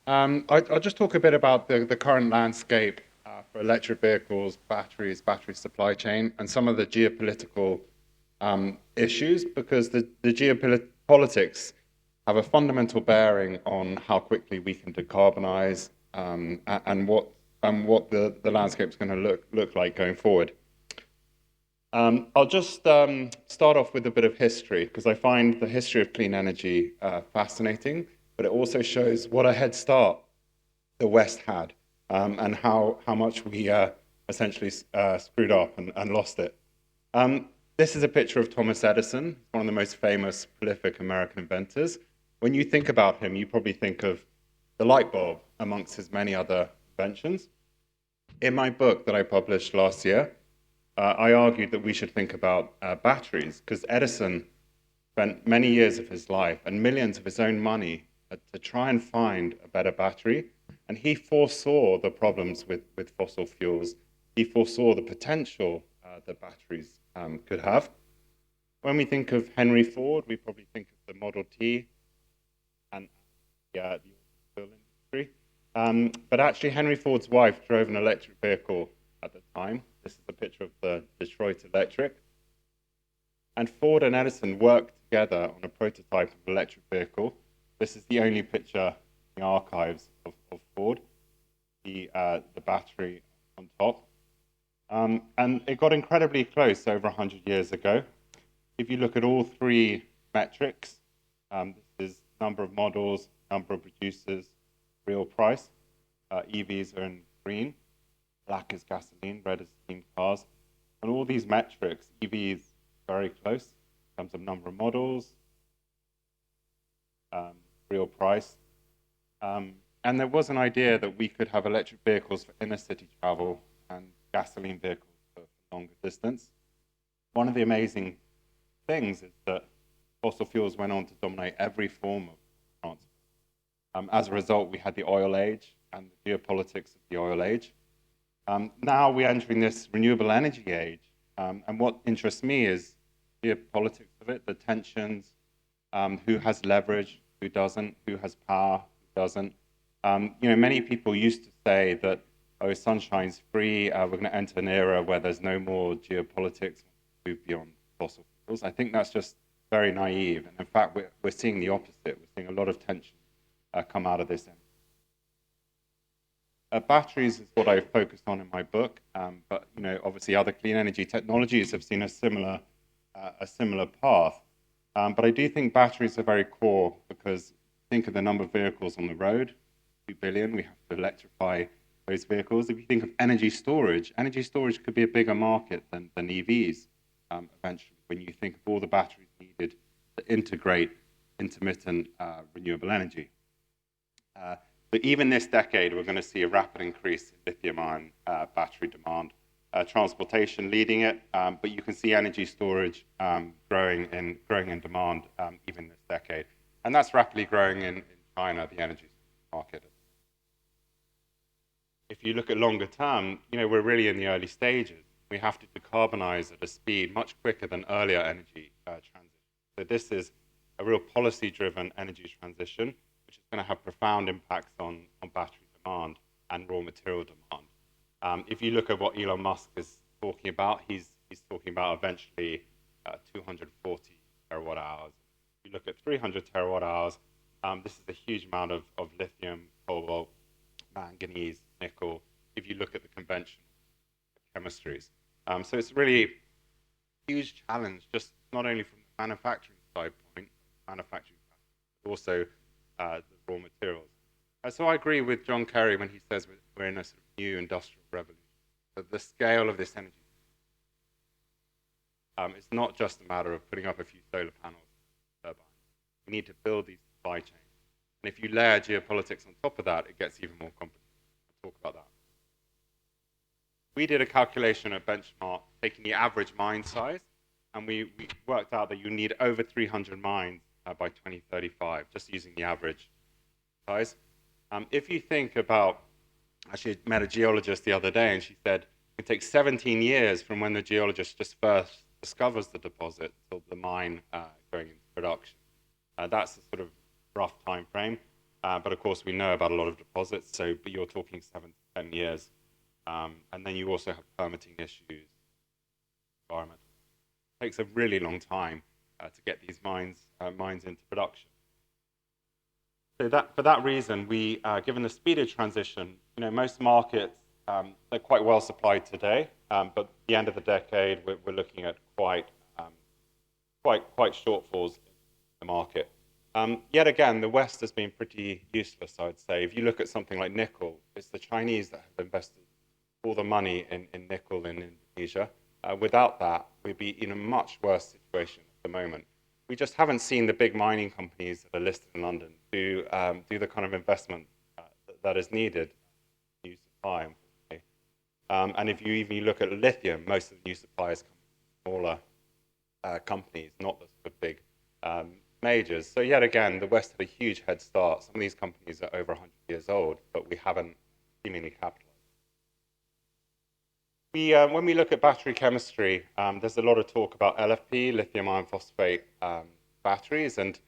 I'll just talk a bit about the current landscape for electric vehicles, batteries, battery supply chain, and some of the geopolitical issues, because the geopolitics have a fundamental bearing on how quickly we can decarbonize and what the landscape is going to look like going forward. I'll just start off with a bit of history, because I find the history of clean energy fascinating, but it also shows what a head start the West had, and how much we essentially screwed up and lost it. This is a picture of Thomas Edison, one of the most famous, prolific American inventors. When you think about him, you probably think of the light bulb amongst his many other inventions. In my book that I published last year, I argued that we should think about batteries, because Edison spent many years of his life and millions of his own money to try and find a better battery. And he foresaw the problems with fossil fuels. He foresaw the potential that batteries could have. When we think of Henry Ford, we probably think of the Model T and the automobile industry. But actually, Henry Ford's wife drove an electric vehicle at the time. This is a picture of the Detroit Electric. And Ford and Edison worked together on a prototype of an electric vehicle. This is the only picture in the archives of Ford, the battery on top. And it got incredibly close over 100 years ago. If you look at all three metrics, this is number of models, number of producers, real price. EVs are in green, black is gasoline, red is steam cars. On all these metrics, EVs very close in terms of number of models, real price. And there was an idea that we could have electric vehicles for inner city travel and gasoline vehicles for longer distance. One of the amazing things is that fossil fuels went on to dominate every form of transport. As a result, we had the oil age and the geopolitics of the oil age. Now we're entering this renewable energy age. And what interests me is geopolitics of it, the tensions, who has leverage, who doesn't, who has power, who doesn't. Many people used to say that, oh, sunshine's free, we're going to enter an era where there's no more geopolitics, move beyond fossil fuels. I think that's just very naive. And in fact, we're seeing the opposite. We're seeing a lot of tension come out of this end. Batteries is what I focused on in my book, but obviously other clean energy technologies have seen a similar path. But I do think batteries are very core, because think of the number of vehicles on the road, 2 billion. We have to electrify those vehicles. If you think of energy storage could be a bigger market than EVs eventually, when you think of all the batteries needed to integrate intermittent renewable energy. But even this decade, we're going to see a rapid increase in lithium-ion battery demand. Transportation leading it, but you can see energy storage growing in demand even this decade. And that's rapidly growing in China, the energy market. If you look at longer term, we're really in the early stages. We have to decarbonize at a speed much quicker than earlier energy transition. So this is a real policy-driven energy transition, which is going to have profound impacts on battery demand and raw material demand. If you look at what Elon Musk is talking about, he's talking about eventually 240 terawatt hours. If you look at 300 terawatt hours, this is a huge amount of lithium, cobalt, manganese, nickel, if you look at the conventional chemistries. So it's really a huge challenge, just not only from the manufacturing side point, but also the raw materials. So I agree with John Kerry when he says we're in a sort of new industrial revolution. But the scale of this energy, it's not just a matter of putting up a few solar panels and turbines. We need to build these supply chains. And if you layer geopolitics on top of that, it gets even more complicated. We'll talk about that. We did a calculation at Benchmark, taking the average mine size, and we worked out that you need over 300 mines by 2035, just using the average size. If you think about, actually I met a geologist the other day, and she said it takes 17 years from when the geologist just first discovers the deposit till the mine going into production. That's a sort of rough time frame. But of course, we know about a lot of deposits, but you're talking 7 to 10 years. And then you also have permitting issues, environment. It takes a really long time to get these mines into production. So for that reason, given the speed of transition, most markets, they're quite well supplied today, but at the end of the decade, we're looking at quite shortfalls in the market. Yet again, the West has been pretty useless, I'd say. If you look at something like nickel, it's the Chinese that have invested all the money in nickel in Indonesia. Without that, we'd be in a much worse situation at the moment. We just haven't seen the big mining companies that are listed in London do the kind of investment that is needed in new supply. And if you even look at lithium, most of the new suppliers come from smaller companies, not the sort of big majors. So yet again, the West had a huge head start. Some of these companies are over 100 years old, but we haven't seemingly capitalized. When we look at battery chemistry, there's a lot of talk about LFP, lithium iron phosphate batteries, and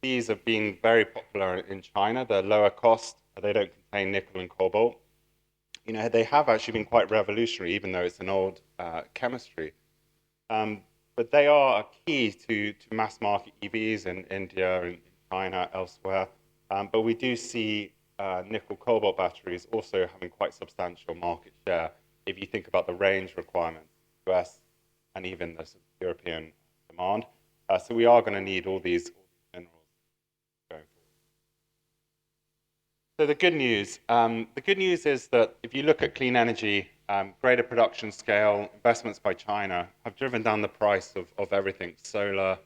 these have been very popular in China. They're lower cost, they don't contain nickel and cobalt. They have actually been quite revolutionary, even though it's an old chemistry. But they are a key to mass market EVs in India and China, elsewhere. But we do see nickel cobalt batteries also having quite substantial market share if you think about the range requirements, US and even the sort of European demand. So we are going to need all these minerals going forward. So the good news is that if you look at clean energy, greater production scale, investments by China have driven down the price of everything, solar,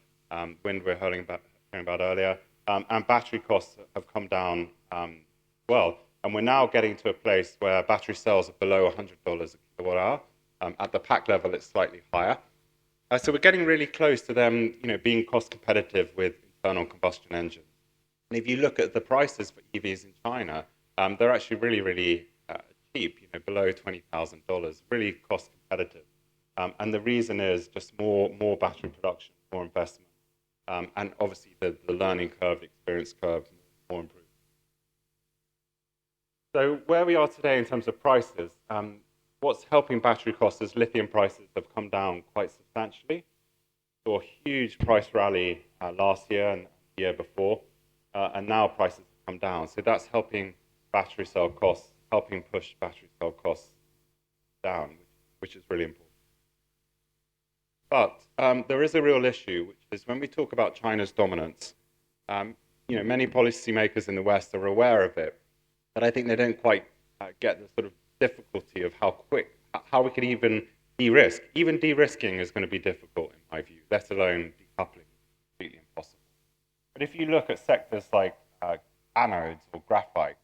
wind we're hearing about earlier, and battery costs have come down well. And we're now getting to a place where battery cells are below $100 a kilowatt hour. At the pack level, it's slightly higher. So we're getting really close to them, being cost competitive with internal combustion engines. And if you look at the prices for EVs in China, they're actually really, really cheap, below $20,000, really cost competitive. And the reason is just more battery production, more investment, and obviously the learning curve, the experience curve, more improved. So where we are today in terms of prices, what's helping battery costs is lithium prices have come down quite substantially. Saw a huge price rally last year and the year before, and now prices have come down. So that's helping battery cell costs, helping push battery cell costs down, which is really important. But there is a real issue, which is when we talk about China's dominance, many policymakers in the West are aware of it, but I think they don't quite get the sort of difficulty of how we can even de-risk. Even de-risking is going to be difficult, in my view, let alone decoupling. It's completely impossible. But if you look at sectors like anodes or graphite,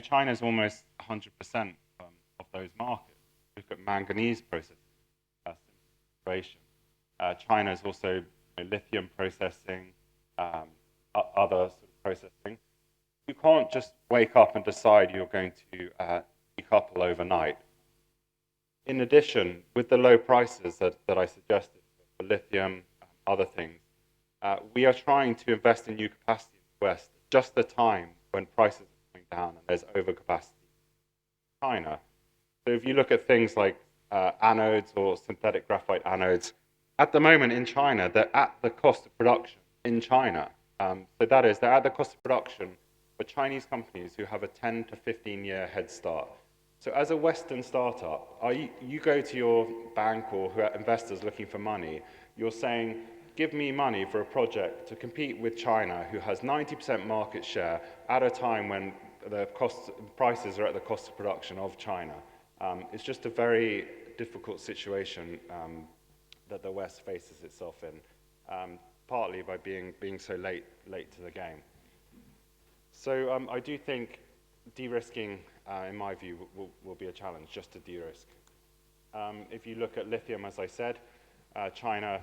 China's almost 100% of those markets. Look at manganese processing, China's also lithium processing, other sort of processing. You can't just wake up and decide you're going to decouple overnight. In addition, with the low prices that I suggested for lithium and other things, we are trying to invest in new capacity in the West at just the time when prices are coming down and there's overcapacity in China. So if you look at things like anodes or synthetic graphite anodes, at the moment in China, they're at the cost of production in China. So that is, they're at the cost of production for Chinese companies who have a 10 to 15-year head start. So as a Western startup, you go to your bank or who are investors looking for money, you're saying, give me money for a project to compete with China, who has 90% market share at a time when the prices are at the cost of production of China. It's just a very difficult situation that the West faces itself in, partly by being so late to the game. So I do think de-risking, in my view, will be a challenge, just to de-risk. If you look at lithium, as I said, China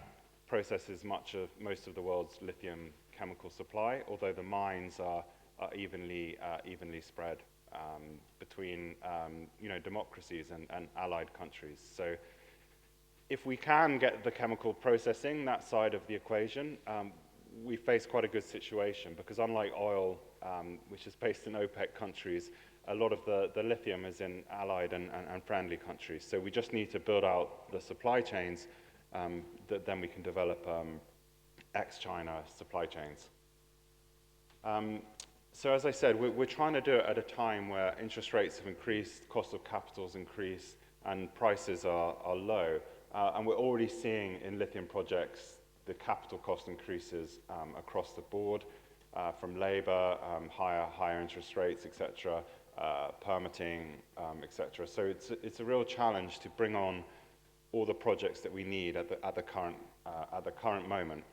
processes most of the world's lithium chemical supply, although the mines are evenly spread between democracies and allied countries. So if we can get the chemical processing, that side of the equation, we face quite a good situation because unlike oil, which is based in OPEC countries, a lot of the lithium is in allied and friendly countries. So we just need to build out the supply chains that then we can develop ex-China supply chains. So as I said, we're trying to do it at a time where interest rates have increased, cost of capital has increased, and prices are low. And we're already seeing in lithium projects the capital cost increases across the board, from labor, higher interest rates, etc., permitting, etc. So it's a real challenge to bring on all the projects that we need at the current moment.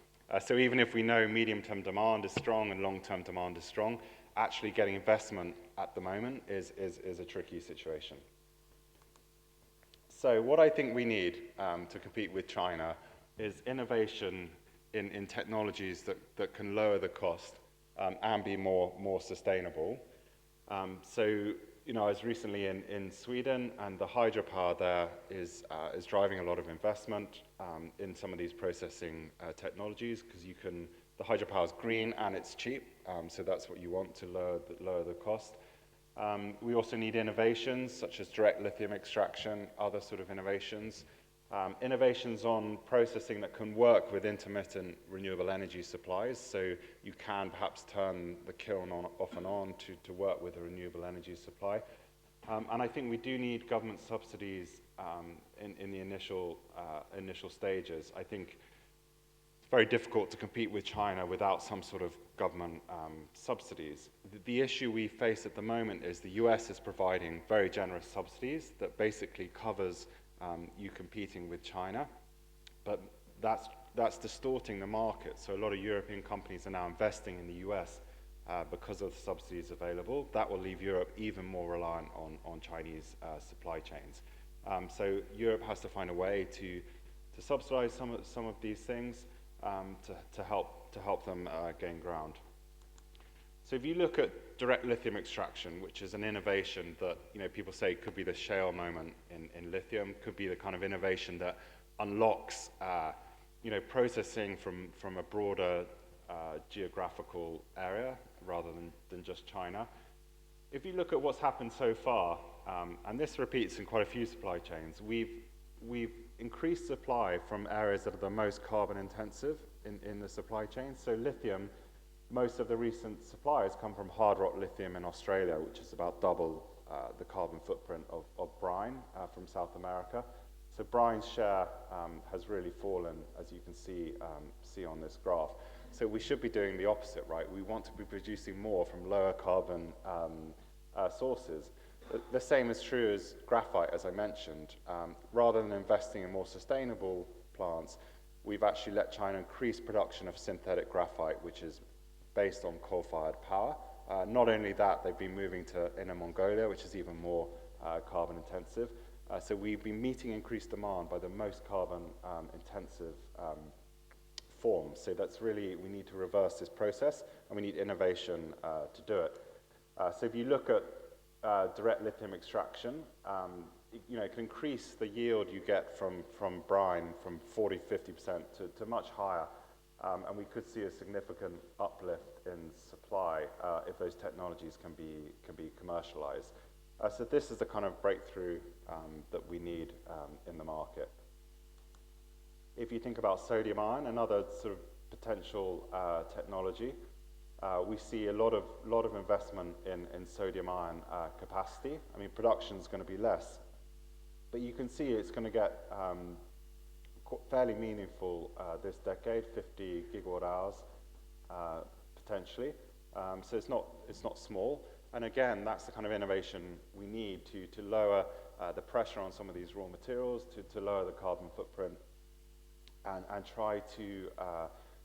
So even if we know medium-term demand is strong and long-term demand is strong, actually getting investment at the moment is a tricky situation. So what I think we need to compete with China is innovation in technologies that can lower the cost and be more sustainable. So, I was recently in Sweden, and the hydropower there is driving a lot of investment in some of these processing technologies, because the hydropower is green and it's cheap, so that's what you want to lower the cost. We also need innovations such as direct lithium extraction, other sort of innovations. Innovations on processing that can work with intermittent renewable energy supplies, so you can perhaps turn the kiln off and on to work with a renewable energy supply. And I think we do need government subsidies in the initial stages. I think it's very difficult to compete with China without some sort of government subsidies. The issue we face at the moment is the US is providing very generous subsidies that basically covers you competing with China, but that's distorting the market. So a lot of European companies are now investing in the US because of the subsidies available. That will leave Europe even more reliant on Chinese supply chains. So Europe has to find a way to subsidize some of these things to help them gain ground. So if you look at direct lithium extraction, which is an innovation that people say could be the shale moment in lithium, could be the kind of innovation that unlocks processing from a broader geographical area rather than just China. If you look at what's happened so far, and this repeats in quite a few supply chains, we've increased supply from areas that are the most carbon intensive in the supply chain. So lithium, most of the recent supplies come from hard rock lithium in Australia, which is about double the carbon footprint of brine from South America. So brine's share has really fallen, as you can see on this graph. So we should be doing the opposite, right? We want to be producing more from lower carbon sources. The same is true as graphite, as I mentioned. Rather than investing in more sustainable plants, we've actually let China increase production of synthetic graphite, which is based on coal-fired power. Not only that, they've been moving to Inner Mongolia, which is even more carbon intensive. So we've been meeting increased demand by the most carbon intensive forms. So that's really, we need to reverse this process, and we need innovation to do it. So if you look at direct lithium extraction, it can increase the yield you get from brine from 40-50% to much higher. And we could see a significant uplift in supply if those technologies can be commercialized. So this is the kind of breakthrough that we need in the market. If you think about sodium ion, another sort of potential technology, we see a lot of investment in sodium ion capacity. I mean, production is going to be less, but you can see it's going to get fairly meaningful this decade, 50 gigawatt hours potentially. So it's not small. And again, that's the kind of innovation we need to lower the pressure on some of these raw materials, to lower the carbon footprint, and try to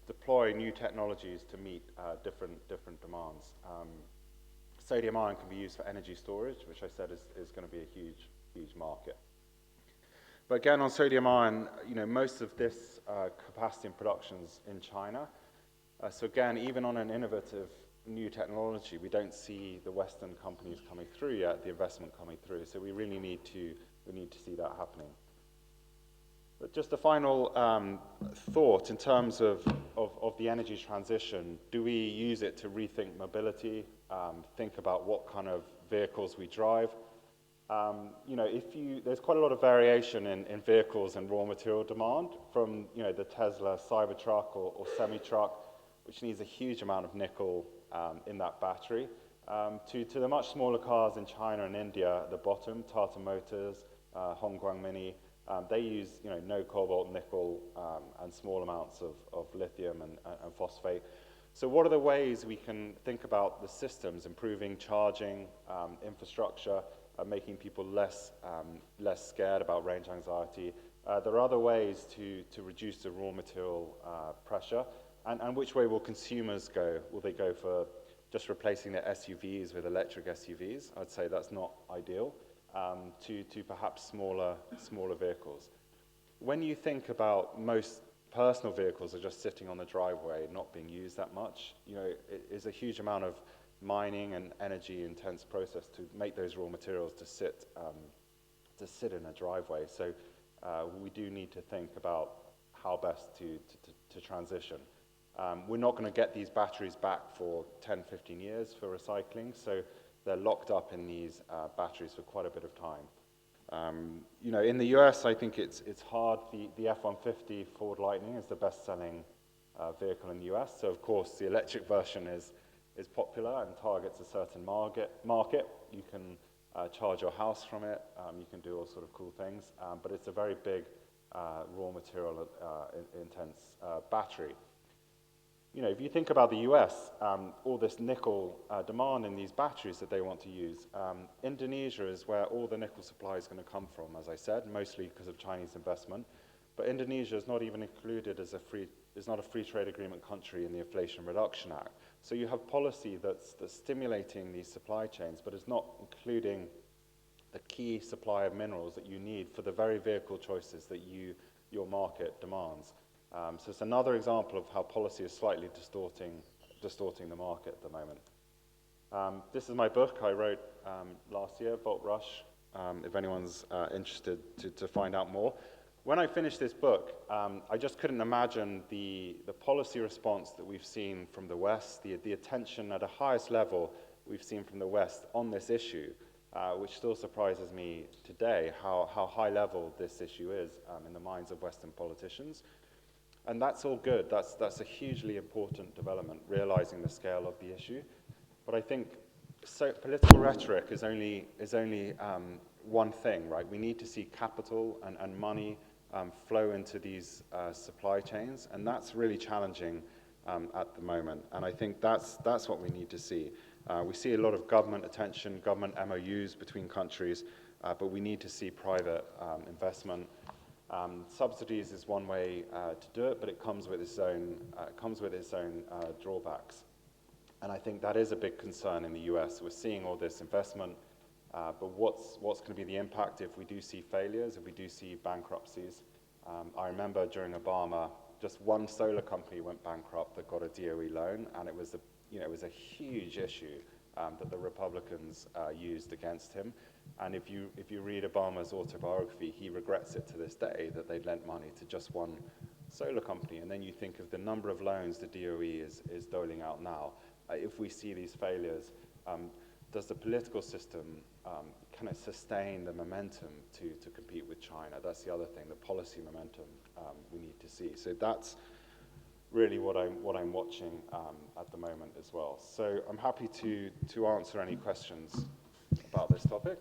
deploy new technologies to meet different demands. Sodium ion can be used for energy storage, which I said is going to be a huge market. But again, on sodium ion, most of this capacity and production's in China. So again, even on an innovative new technology, we don't see the Western companies coming through yet, the investment coming through. So we really need to see that happening. But just a final thought in terms of the energy transition. Do we use it to rethink mobility, think about what kind of vehicles we drive? There's quite a lot of variation in vehicles and raw material demand from, the Tesla Cybertruck or semi-truck, which needs a huge amount of nickel in that battery, to the much smaller cars in China and India at the bottom, Tata Motors, Hongguang Mini. They use, no cobalt, nickel, and small amounts of lithium and phosphate. So what are the ways we can think about the systems, improving charging, infrastructure, making people less scared about range anxiety? There are other ways to reduce the raw material pressure. And which way will consumers go? Will they go for just replacing their SUVs with electric SUVs? I'd say that's not ideal. To perhaps smaller vehicles. When you think about most personal vehicles are just sitting on the driveway, not being used that much, it is a huge amount of mining and energy-intense process to make those raw materials to sit in a driveway. So we do need to think about how best to transition. We're not going to get these batteries back for 10, 15 years for recycling, so they're locked up in these batteries for quite a bit of time. In the US, I think it's hard. The F-150 Ford Lightning is the best-selling vehicle in the US. So, of course, the electric version is popular and targets a certain market. You can charge your house from it. You can do all sort of cool things. But it's a very big raw material intense battery. If you think about the US, all this nickel demand in these batteries that they want to use, Indonesia is where all the nickel supply is going to come from, as I said, mostly because of Chinese investment. But Indonesia is not even included as is not a free trade agreement country in the Inflation Reduction Act. So you have policy that's stimulating these supply chains, but it's not including the key supply of minerals that you need for the very vehicle choices that your market demands. So it's another example of how policy is slightly distorting the market at the moment. This is my book I wrote last year, Volt Rush, if anyone's interested to find out more. When I finished this book, I just couldn't imagine the policy response that we've seen from the West, the attention at a highest level we've seen from the West on this issue, which still surprises me today, how high level this issue is in the minds of Western politicians. And that's all good. That's a hugely important development, realizing the scale of the issue. But I think political rhetoric is only one thing, right? We need to see capital and money flow into these supply chains, and that's really challenging at the moment. And I think that's what we need to see. We see a lot of government attention, government MOUs between countries, but we need to see private investment. Subsidies is one way to do it, but it comes with its own drawbacks. And I think that is a big concern in the US. We're seeing all this investment, but what's going to be the impact if we do see failures, if we do see bankruptcies? I remember during Obama, just one solar company went bankrupt that got a DOE loan, and it was a huge issue that the Republicans used against him. And if you read Obama's autobiography, he regrets it to this day that they'd lent money to just one solar company. And then you think of the number of loans the DOE is doling out now. If we see these failures, does the political system kind of sustain the momentum to compete with China? That's the other thing, the policy momentum we need to see. So that's really what I'm watching at the moment as well. So I'm happy to answer any questions about this topic.